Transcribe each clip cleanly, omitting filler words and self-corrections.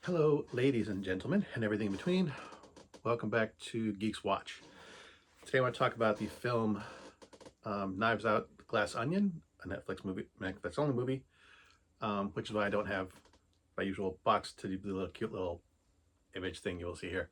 Hello, ladies and gentlemen, and everything in between. Welcome back to Geeks Watch. Today I want to talk about the film Knives Out, Glass Onion, a Netflix only movie, which is why I don't have my usual box to do the little cute little image thing you will see here.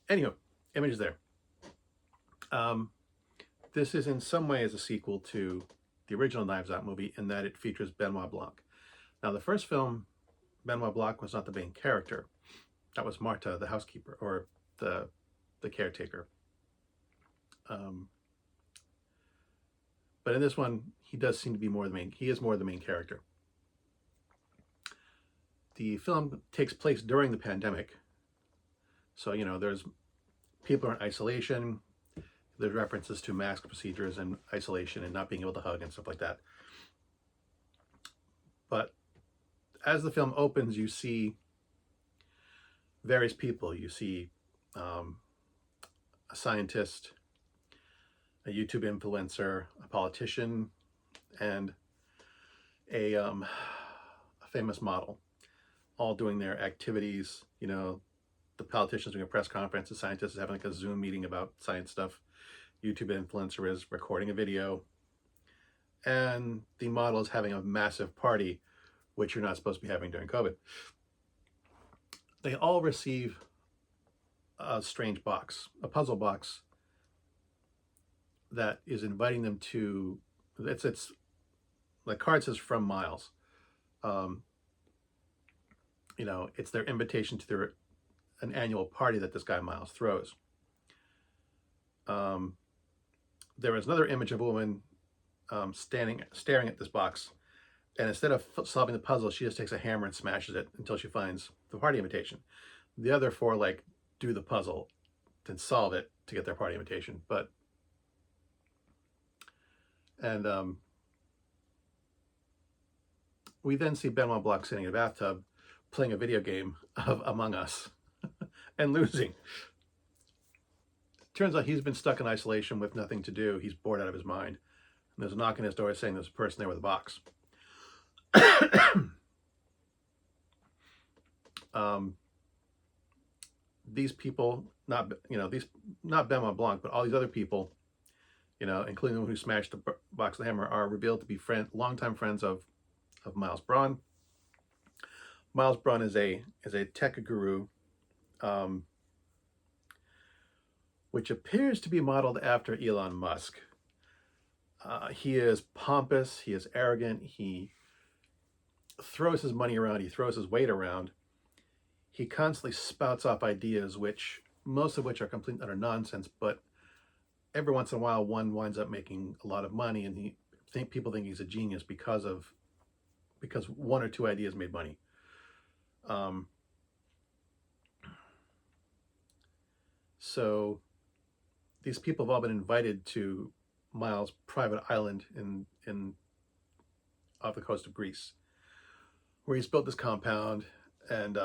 Anywho, image there. This is in some ways a sequel to the original Knives Out movie in that it features Benoit Blanc. Now, the first film, Benoit Blanc was not the main character. That was Marta, the housekeeper, or the caretaker. But in this one, he does seem to be more the main. He is more the main character. The film takes place during the pandemic, so there's people are in isolation. There's references to mask procedures and isolation and not being able to hug and stuff like that. But as the film opens, you see various people. You see a scientist, a YouTube influencer, a politician, and a famous model, all doing their activities. The politician's doing a press conference, the scientist is having like a Zoom meeting about science stuff. YouTube influencer is recording a video, and the model is having a massive party, which you're not supposed to be having during COVID. They all receive a strange box, a puzzle box that is inviting them to, it's the card says from Miles. It's their invitation to an annual party that this guy Miles throws. There is another image of a woman staring at this box, and instead of solving the puzzle, she just takes a hammer and smashes it until she finds the party invitation. The other four do the puzzle, then solve it to get their party invitation. We then see Benoit Blanc sitting in a bathtub playing a video game of Among Us and losing. Turns out he's been stuck in isolation with nothing to do. He's bored out of his mind. And there's a knock on his door saying there's a person there with a box. These people, not Benoit Blanc, but all these other people, including the one who smashed the box with the hammer, are revealed to be longtime friends of Miles Braun. Miles Braun is a tech guru, which appears to be modeled after Elon Musk. He is pompous, he is arrogant, he throws his money around, he throws his weight around. He constantly spouts off ideas, most of which are complete and utter nonsense, but every once in a while one winds up making a lot of money, and people think he's a genius because one or two ideas made money. So these people have all been invited to Miles' private island off the coast of Greece, where he's built this compound, and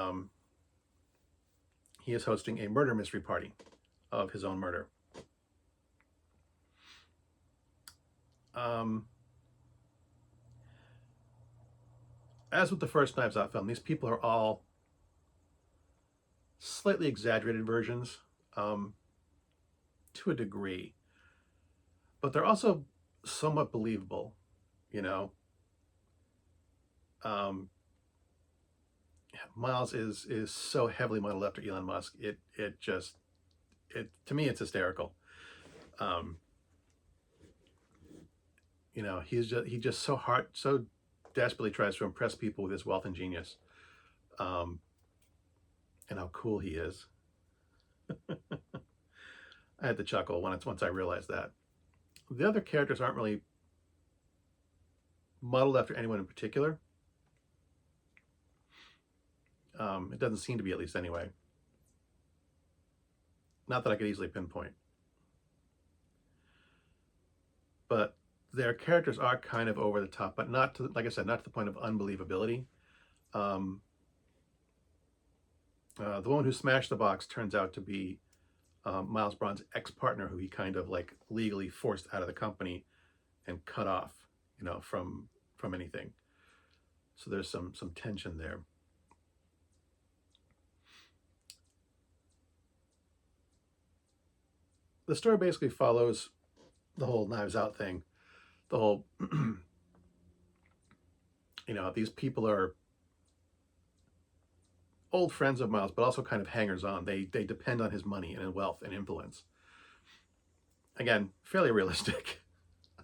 he is hosting a murder mystery party of his own murder. As with the first Knives Out film, these people are all slightly exaggerated versions, to a degree, but they're also somewhat believable. Miles is so heavily modeled after Elon Musk. It to me, it's hysterical. He just so desperately tries to impress people with his wealth and genius, and how cool he is. I had to chuckle once I realized that. The other characters aren't really modeled after anyone in particular. It doesn't seem to be, at least anyway. Not that I could easily pinpoint. But their characters are kind of over the top, but not to, like I said, not to the point of unbelievability. The woman who smashed the box turns out to be Miles Braun's ex-partner, who he kind of legally forced out of the company and cut off, from anything. So there's some tension there. the story basically follows the whole Knives Out thing. The whole, these people are old friends of Miles, but also kind of hangers-on. They depend on his money and his wealth and influence. Again, fairly realistic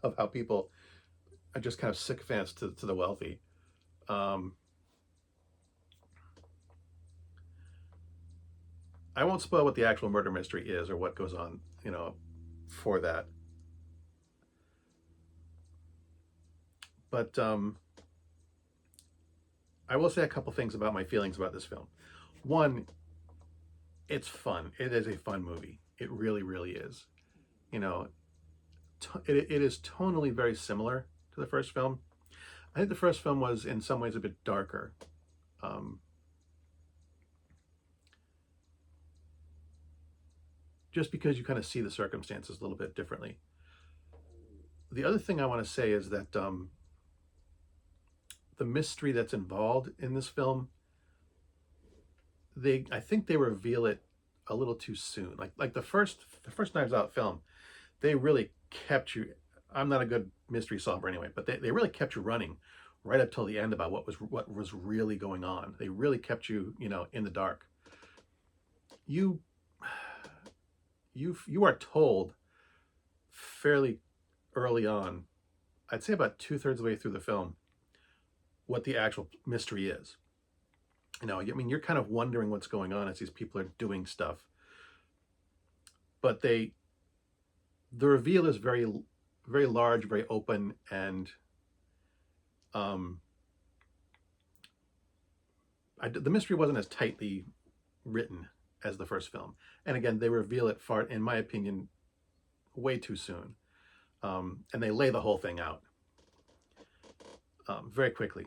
of how people are just kind of sycophants to the wealthy. Um, I won't spoil what the actual murder mystery is or what goes on, for that. But I will say a couple things about my feelings about this film. One, it's fun. It is a fun movie. It really, really is. You know, it is tonally very similar to the first film. I think the first film was in some ways a bit darker. Um, just because you kind of see the circumstances a little bit differently. The other thing I want to say is that the mystery that's involved in this film, I think they reveal it a little too soon. Like the first Knives Out film, they really kept you. I'm not a good mystery solver anyway, but they really kept you running right up till the end about what was really going on. They really kept you, in the dark. You are told fairly early on, I'd say about 2/3 of the way through the film, what the actual mystery is. I mean, you're kind of wondering what's going on as these people are doing stuff, but the reveal is very, very large, very open, and the mystery wasn't as tightly written as the first film. And again, they reveal it far, in my opinion, way too soon, and they lay the whole thing out very quickly.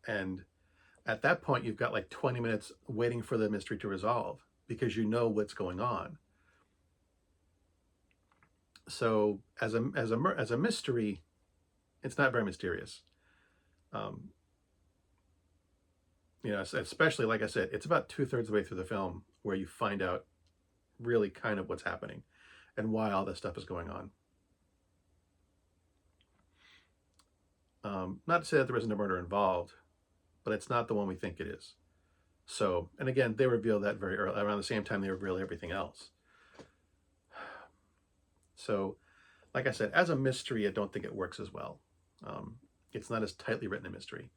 And at that point, you've got like 20 minutes waiting for the mystery to resolve because you know what's going on. So as a mystery, it's not very mysterious. Especially, like I said, it's about 2/3 of the way through the film where you find out really kind of what's happening and why all this stuff is going on. Not to say that there isn't a murder involved, but it's not the one we think it is. So, and again, they reveal that very early, around the same time they reveal everything else. So, like I said, as a mystery, I don't think it works as well. It's not as tightly written a mystery,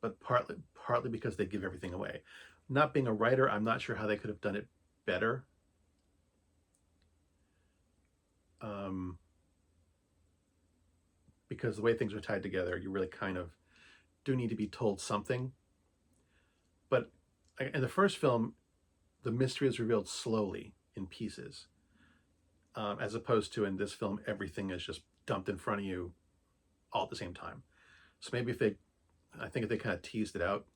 but partly because they give everything away. Not being a writer, I'm not sure how they could have done it better. Because the way things are tied together, you really kind of do need to be told something. But in the first film, the mystery is revealed slowly in pieces, as opposed to in this film, everything is just dumped in front of you all at the same time. So maybe I think if they kind of teased it out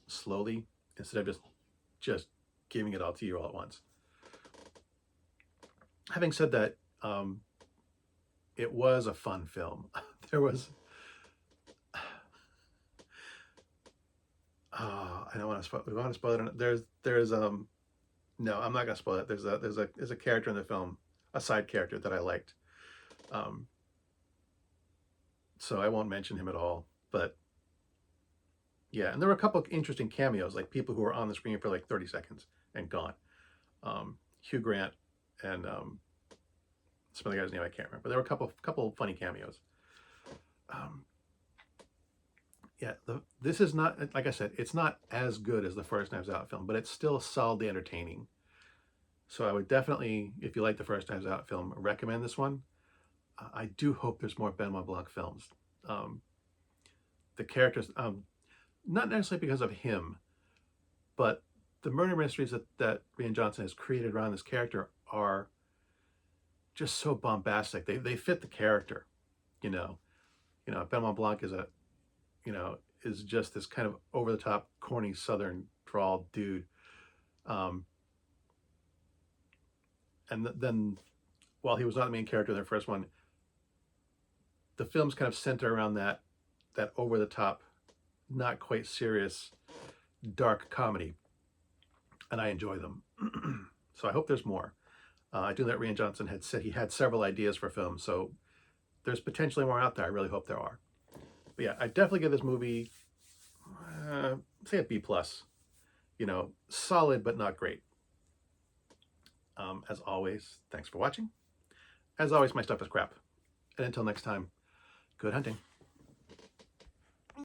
slowly instead of just giving it all to you all at once. Having said that, it was a fun film. There was, I don't want to spoil. We want to spoil it. There's no, I'm not gonna spoil it. There's a character in the film, a side character that I liked. So I won't mention him at all. But yeah, and there were a couple of interesting cameos, like people who were on the screen for like 30 seconds and gone. Hugh Grant and some other guy's name I can't remember. But there were a couple of funny cameos. Yeah, this is not, like I said, it's not as good as the first Knives Out film, but it's still solidly entertaining. So I would definitely, if you like the first Knives Out film, recommend this one. I do hope there's more Benoit Blanc films. The characters, not necessarily because of him, but the murder mysteries that Rian Johnson has created around this character are just so bombastic. They fit the character, Benoit Blanc is just this kind of over the top, corny Southern drawl dude. And then while he was not the main character in the first one, the films kind of center around that over the top, not quite serious, dark comedy. And I enjoy them. So I hope there's more. I do that Rian Johnson had said he had several ideas for films, so there's potentially more out there. I really hope there are. But yeah, I definitely give this movie, say a B plus. You know, solid but not great. As always, thanks for watching. As always, my stuff is crap. And until next time, good hunting.